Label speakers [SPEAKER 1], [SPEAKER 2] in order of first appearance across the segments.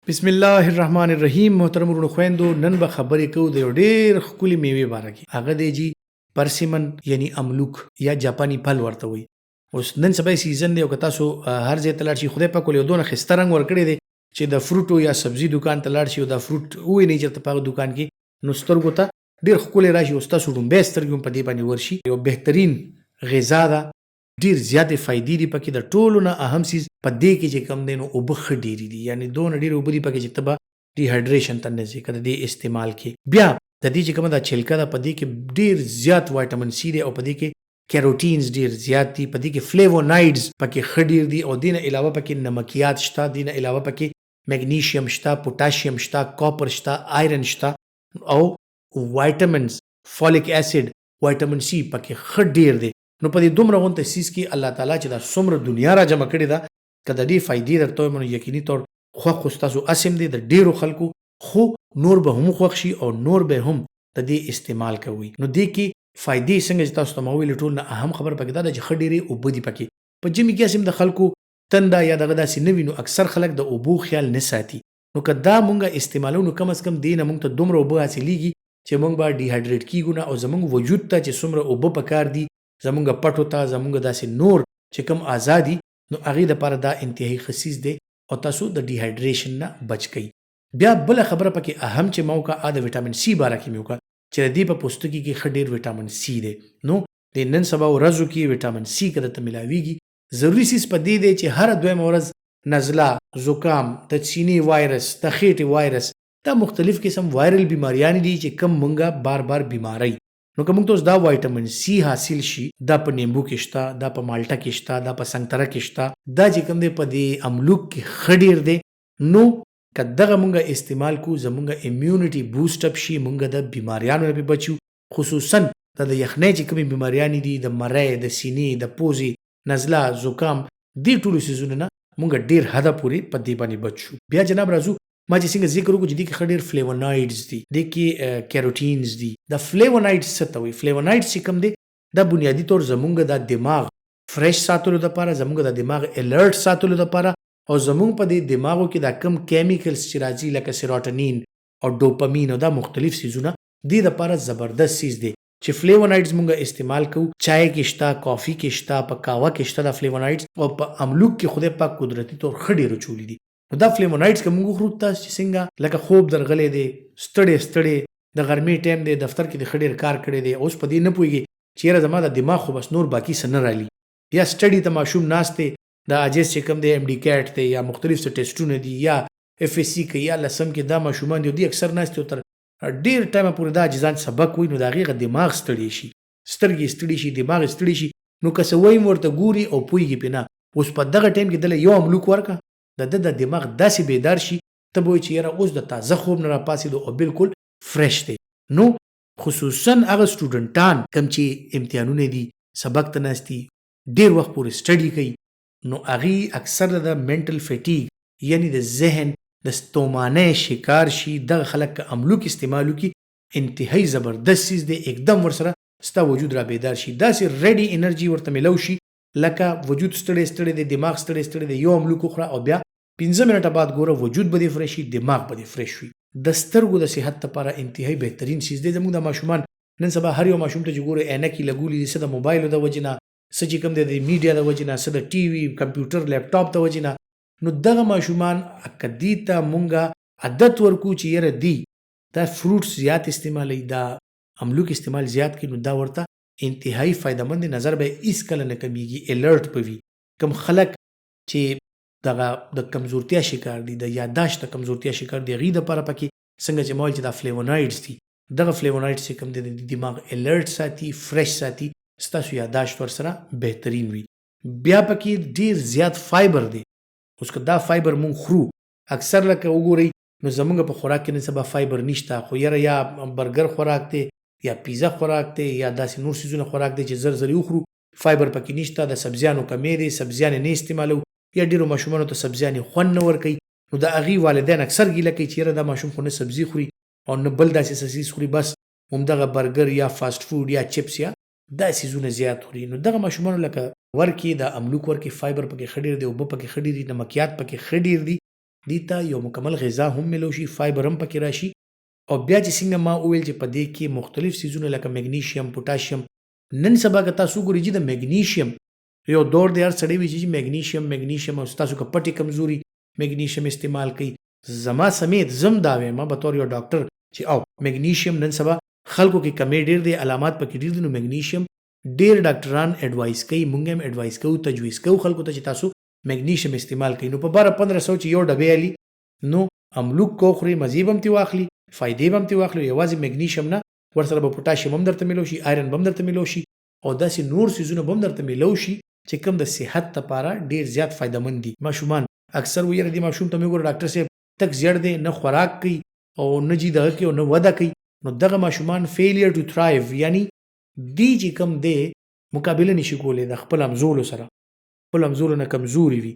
[SPEAKER 1] بسم الله الرحمن الرحیم. محترم ورونو خويندو، نن به خبرې کوو د یو ډېر ښکلي میوې باره کې. هغه دی جی پرسیمن یعنی املوک یا جاپانی پھل ورته وایي. اوس نن سبا سیزن دی او که تاسو هر ځای ته لاړ شئ، خدای پاک ولې یو دونه ښایسته رنګ ورکړی دی چې د فروټو یا سبزي دکان ته لاړ شئ او دا فروټ ووینئ چېرته په هغه دکان کې، نو سترګو ته ډېر ښکلی راشي او ستاسو ړومبی سترګې هم په دې باندې ورشي. یو بهترین غذا ده، ډیر زیاتې فایدې دي پکې. د ټولو نه اهم څیز په دې کې چې کم دی نو اوبه ښه ډېرې دي، یعنې دونه ډېرې اوبه دي پکې چې ته به ډیهایډریشن ته نه ځې که د دې استعمال کې. بیا د دې چې کومه دا چھلکه ده په دې کې ډېر زیات وایټامین سی دی او په دې کې کیروټینز ډېر زیات دي، په دې کې فلیوونایډز پکې ښه ډېر دي او دې نه علاوه پکې نمکیات شته، دې نه علاوه پکې میګنیشیم شته، پوټاشیم شته، کاپر شته، آیرن شته او وایټامینز، فولیک اسید، وایټامین سی پکې ښه ډېر دی. نو په دې دومره غونته سیز کې الله تعالی چې دا څومره دنیا را جمع کړې ده، که د دې فایدې درته ووایم نو یقیني طور خوښ خو ستاسو اسم دی د ډېرو خلکو، خو نور به هم خوښ شي او نور به هم د دې استعمال کوي. نو دې کې فایدې څنګه چې تاسو ته ما وویلې، ټول نه اهم خبره پکې دا ده چې ښه ډېرې اوبه دي پکې. په ژمي کې هسې د خلکو تنده یا دغه داسې نه وي، نو اکثر خلک د اوبو خیال نه ساتي. نو که دا مونږه استعمالو نو کم از کم دې نه مونږ ته دومره اوبه حاصلېږي چې مونږ به ډیهایډریټ کېږو نه، او زمونږ وجود ته چې څومره اوبه پکار دي، زمونږ پټو ته، زمونږ داسې نور چې کوم ازادي، نو هغې دپاره دا انتهایي ښه څیز دی او تاسو د ډیهایډریشن نه بچ کوي. بیا بله خبره پکې اهم چې ما وکړه د ویټامین سی باره کې مې وکړه چې د دې په پوستکي کې ښه ډېر ویټامین سی دی. نو د نن سبا ورځو کې ویټامین سی که درته میلاویږي، ضروري څیز په دې دی چې هره دویمه ورځ نزله، زکام، د چیني وایرس، د خېټې وایرس، دا مختلف قسم وایرل بیماریانې دي چې کم مونږه بار بار بیماری. نو که موږ ته اوس دا وایټامین سی حاصل شي، دا په نیمبو کې شته، دا په مالټه کې شته، دا په سنګتره کې شته، دا چې کوم دی په دې املوک کې ښه ډېر دی. نو که دغه مونږه استعمال کو، زمونږه امیونټي بوسټ اپ شي، مونږه د بیماریانو نه بچو، خصوصا د یخنۍ چې کومې بیماریانې دي، د مرۍ، د سینې، د پوزې، نزله، زکام، دې ټولو څیزونو نه مونږ ډېر حده پورې په دې باندې بچ شو. بیا جناب راځو، ما چې څنګه ذکر وکړو چې دې کې ښه ډېر فلیوونایډز دي، دې کې کیروټینز دي. د فلیوونایډز څه ته وایي؟ فلیوونایډز چې کوم دی دا بنیادي طور زمونږ د دماغ فرش ساتلو دپاره، زمونږ د دماغ الرټ ساتلو دپاره، او زمونږ په دې دماغو کې دا کم کیمیکلز چې راځي لکه سیروټونین او ډوپامین او دا مختلف څیزونه، دې دپاره زبردست څیز دی چې فلیوونایډز مونږ استعمال کوو. چای کې شته، کافي کې شته، په قهوه کې شته دا فلیوونایډز، او په املوک کې خدای پاک قدرتي طور ښه ډېر اچولي دي. نو دا فلیوونایډز که موږ وخورو، تاسو چې څنګه لکه خوب درغلی دی، ستړی ستړی، د غرمې ټایم دی، دفتر کې دې ښه ډېر کار کړی دی، اوس په دې نه پوهېږي چې یاره زما د دماغ خو بس نور باقي څه نه رالي، یا سټډي ته ماشوم ناست دی، د عاجز چې کوم دی ایم ډي کیټ دی یا مختلف څه ټیسټونه دي یا اف اس سی کوي یا لسم کې، دا ماشومان دي دوی اکثر ناست دي تر ډېر ټایمه پورې دا عاجزان سبق وایي، نو د هغې دماغ ستړی شي، سترګې ستړي شي، دماغ ستړي شي. نو که څه وایم ورته ګوري او پوهېږي پرې نه. اوس په دغه ټایم کې دله یو املوک ورکړه، د ده د دماغ داسې بیدار شي، ته به وایي چې یاره اوس د تازه خوب نه راپاڅېدو او بالکل فرش دی. نو خصوصا هغه سټوډنټان کم چې امتحانونه دي، سبق ته ناست دي، ډېر وخت پورې سټډي کوي، نو هغې اکثر د منټل فیټیګ یعنی د ذهن د ستومانۍ شکار شي. دغه خلک که املوک استعمال وکړي، انتهایي زبردست څیز دی، اکدم ورسره ستا وجود را بیدار شي، داسې ریډي انرژي ورته میلو شي لکه وجود ستړی ستړی دی، دماغ ستړی ستړی دی، یو املوک وخوره او بیا 15 منټه بعد ګوره وجود به دې فرش شي، دماغ به دې فرش وي. د سترګو د صحت لپاره انتهایي بهترین څیز دی. زموږ د ماشومان نن سبا هر یو ماشوم ته چې ګوره عینکې لګولي دي، څه د موبایلو د وجې نه، څه چې کوم دی د میډیا د وجې نه، څه د ټي وي، کمپیوټر، لیپټاپ د وجې نه. نو دغه ماشومان که دې ته مونږه عادت ورکو چې یاره دی دا فروټس زیات استعمالوي، دا املوک استعمال زیات کړي، نو دا ورته انتهایی فایده مند، نظر به هیڅکله نه کمیږي، الرټ به وي. کم خلک چې دغه د کمزورتیا شکار دي، د یاداشت د کمزورتیا شکار دي، هغې دپاره پکې څنګه چې ما ویل چې دا فلیوونایډز دي، دغه فلیوونایډز چې کوم دی د دماغ الرټ ساتي، فرش ساتي، ستاسو یاداشت ورسره بهترین وي. بیا پکې ډېر زیات فایبر دی. اوس که دا فایبر مونږ خورو، اکثر لکه وګورئ نو زمونږ په خوراک کې نن سبا فایبر نشته، خو یاره یا برګر خوراک دی یا پیزا خوراک دی یا داسې نور څیزونه خوراک دی چې زر زر یې وخورو، فایبر پکې نشته، د سبزیانو کمی دی، سبزیانې نه استعمالوو، یا ډېرو ماشومانو ته سبزیانې خوند نه ورکوي. نو د هغې والدین اکثر ګیله کوي چې یاره دا ماشوم خو نه سبزي خوري او نه بل داسې څه څیز خوري، بس همدغه برګر یا فاسټ فوډ یا چپس یا دا څیزونه زیات خوري. نو دغه ماشومانو لکه ورکې د املوک ورکې، فایبر پکې ښه ډېر دی، اوبه پکې ښه ډېر دي، نمکیات پکې ښه ډېر دي، دې ته یو مکمل غذا هم ملو شي، فایبر هم پکې راشي. او بیا چې څنګه ما وویل چې په دې کې مختلف څیزونه لکه میګنیشیم، پوټاشیم. نن سبا که تاسو ګورئ چې د میګنیشیم یو دور دی، هر سړی وایي چې میګنیشیم او تاسو که پټې کمزوري میګنیشیم استعمال کوي. زما سمیت زم دا وایم به طور یو ډاکټر چې او میګنیشیم نن سبا خلکو کې کمی ډیر دی، علامات پکې ډیر دي. نو میګنیشیم ډیر ډاکټران اډوایس کوي، مونږ هم اډوایس کوو، تجویز کوو خلکو ته چې تاسو میګنیشیم استعمال کوي. نو په 1200 چې یو ډبې علي نو املوک کو خوري، مزیب هم تی واخلي، فائدې به هم تی واخلي. یوازې میګنیشیم نه، ورسره به پوټاشیم هم درته ملو شي، آیرن به هم درته ملو شي او داسې نور څیزونه به هم درته ملو شي چې کوم د صحت لپاره ډیر زیات فایدهمند دي. ماشومان اکثر ویره دي ماشوم ته موږ ډاکټر صاحب تک زیړ دی، نه خوراک کوي او نه جی دغه کوي او نه وده کوي. نو دغه ماشومان فیلیر ټو تھرایو، یعنی دی چې کوم دی مقابله نشي کولی د خپل همزولو سره، خپل همزولو نه کمزوري وي.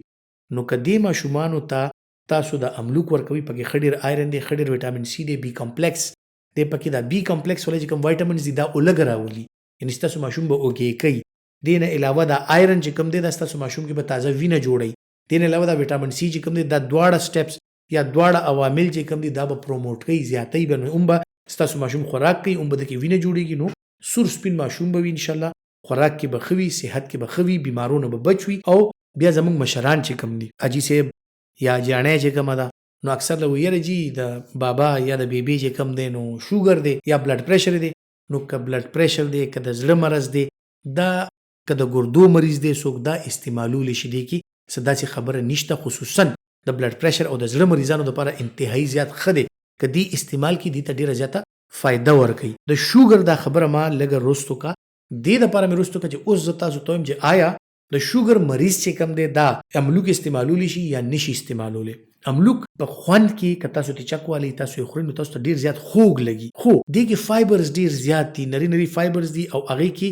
[SPEAKER 1] نو که دې ماشومانو ته تاسو د املوک ورکوي، پکې ښه ډېر آیرن دی، ښه ډېر ویټامین سی دی، بی کمپلیکس دی پکې. دا بی کمپلیکس ولې چې کوم وایټامینز دي دا اولګه راولي، یعنې ستاسو ماشوم به اوګې کوي. دې نه علاوه دا آیرن چې کوم دی دا ستاسو ماشوم کې به تازه وینه جوړوي. دې نه علاوه دا ویټامین سی چې کوم دی دا دواړه سټیپس یا دواړه عوامل چې کوم دي دا به پروموټ کوي، زیاتوي به. نو هم به ستاسو ماشوم خوراک کوي، هم به دکې وینه جوړېږي. نو سور سپین ماشوم به وي انشاءالله، خوراک کې به ښه وي، صحت کې به ښه وي، بیمارونه به بچ وي. او بیا زموږ مشران چې کوم دي، حاجي صاحب یا جاڼی چې کومه ده، نو اکثر له ویره جي د بابا یا د بیبي چې کوم دی نو شوګر دی یا بلډ پریشر دی. نو که بلډ پریشر دی، که د زړه مرض دی، دا که د ګردو مریض دی څوک، دا استعمالولی شي. دی کې څه داسې خبره نشته. خصوصا د بلډ پریشر او د زړه مریضانو لپاره انتهایی زیات ښه دی که دی استعمال کړي، دې ته ډېره زیاته فایده ورکوي. د شوګر دا خبره ما لږه رستو کا، دې دپاره مې رستو کا چې اوس زه تاسو ته وایم چې آیا د شوګر مریض چې کوم دی دا املوک استعمالولی شي یا نشي استعمالولی. املوک په خوند کې که تاسو ته چک والی تاسو یې خورئ نو تاسو ته ډېر زیات خوږ لګي، خو دې کې فایبرز ډېر زیات دي، نری نری فایبرز دي او هغې کې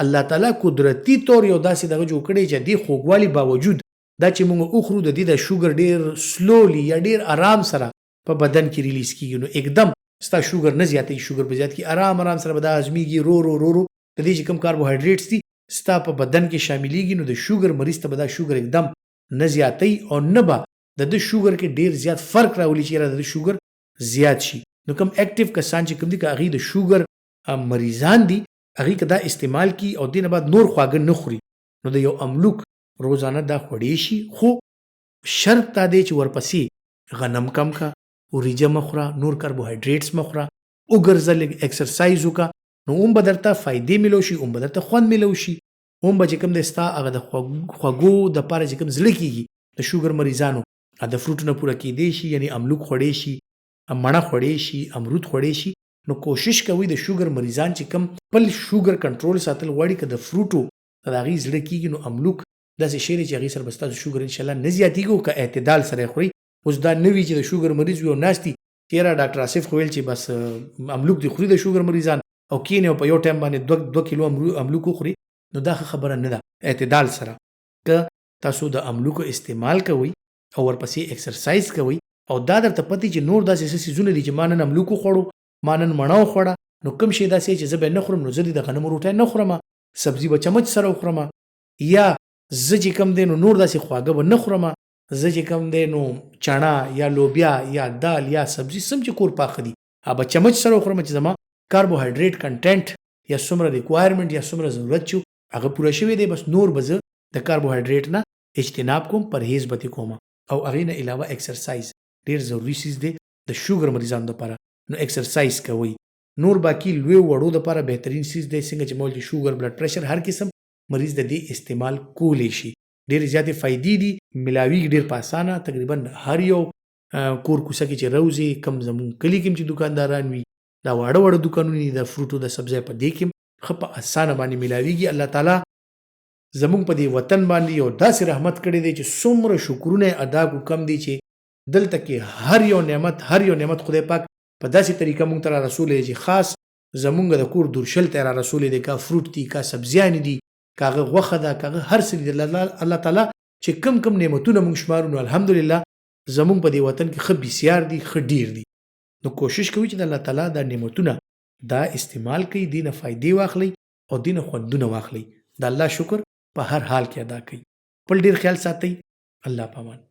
[SPEAKER 1] الله تعالی قدرتي طور یو داسې دغه جوړ کړی چې دې خوږوالي باوجود دا چې موږ وخورو د دې د شوګر ډېر سلولی یا ډېر آرام سره په بدن کې ریلیز کیږي. نو एकदम ستا شوګر نه زیاتوي، شوګر به زیات کړي، آرام آرام سره به دا هضمېږي، رو رو رو رو د دې چې کوم کاربوهایډریټس دي ستا په بدن کې شاملېږي. نو د شوګر مریض ته به دا شوګر एकदम نه زیاتوي او نه به د شوګر کې ډېر زیات فرق راولي چې د شوګر زیات شي. نو کوم اکټیو کسان چې کوم دي که هغې د شوګر مریضان دي، هغې که دا استعمال کړي او دې نه بعد نور خواږه نه خوري، نو د یو املوک روزانه دا خوړی شي. خو شرط دا دی چې ورپسې غنم کم کا، وریجه مخوره، نور کاربوهایډریټس مخوره، وګرځه، لږ ایکسرسایز وکړه، نو هم به درته فایدې میلو شي، هم به درته خوند میلو شي، هم به چې کوم دی ستا هغه د خوږو دپاره چې کوم زړه کېږي د شوګر مریضانو د فروټونه پوره کېدی شي، یعنې املوک خوړی شي، مڼه خوړی شي، امرود خوړی شي. نو کوشش کوئ د شوګر مریضان چې کوم خپل شوګر کنټرول ساتل غواړي، که د فروټو د هغې زړه کېږي نو املوک داسې شی دی چې هغې سره به ستاسو شوګر انشاءالله نه زیاتېږي. او که اعتدال سره یې خورئ. اوس دا نه وي چې د شوګر مریض وي او ناست دي، یاره ډاکټر آصف خو ویل چې بس املوک دې خوري د شوګر مریضان او کښېني او په یو ټایم باندې 2 کیلو املوک وخوري، نو دا ښه خبره نه ده. اعتدال سره که تاسو د املوکو استعمال کوئ او ورپسې ایکسرسایز کوئ او دا درته پتې چې نور داسې څه څیزونه دي چې ما نن املوک وخوړو، ما نن مڼه وخوړه، نو کوم شی داسې چې زه به یې نه خورم، نو زه دې د غنمو روټۍ نه خورم، سبزي به چمچ سره وخورم، یا زه چې کوم دی نو نور داسې خواږه به نه خورم، زه چې کوم دی نو چڼه یا لوبیا یا دال یا سبزي سم چې کور پاخه دي هغه به چمچ سره وخورم چې زما کاربوهایډریټ کنټینټ یا څومره ریکوایرمنټ یا څومره ضرورت چې هغه پوره شوی دی، بس نور به زه د کاربوهایډریټ نه اجتناب کوم، پرهیز به کوم. او هغې نه علاوه ایکسرسایز ډېر ضروري څیز دی د شوګر مریضانو دپاره. نو ایکسرسایز کوئ. نور باقي لوی وړو دپاره بهترین څیز دی څنګه چې مول شوګر بلډ پریشر هر قسم مریض د دې استعمال کولی شي. ډېرې زیاتې فایدې دي، ملاویږي ډېر په اسانه، تقریبا هر یو کور کوڅه کې چې روځي، کم زموږ کلي کې چې دکانداران وي، دا واړه واړه دوکانونه دي د فروټو د سبزیو په دې کې ښه په اسانه باندې ملاویږي. الله تعالی زموږ په دې وطن باندې یو داسې رحمت کړی دی چې څومره شکرونه ادا کو کم دي چې دلته کې هر یو نعمت خدای پاک په داسې طریقه مونږ ته را رسولی چې خاص زمونږ د کور دورشل ته را رسولی دی، کا فروټ دي، کا سبزیانې دي، که هغه غوښه ده، که هغه هر څه دي. الله تعالی چې کم نعمتونه مونږ شمارو نو الحمدلله زمونږ په دې وطن کې ښه بسیار دي، ښه ډیر دي. نو کوشش کوئ چې د الله تعالی دا نعمتونه دا استعمال کړئ، دې نه فایدې واخلئ او دې نه خوندونه واخلئ. د الله شکر په هر حال کې ادا کړئ. خپل ډیر خیال ساتئ. الله پامان.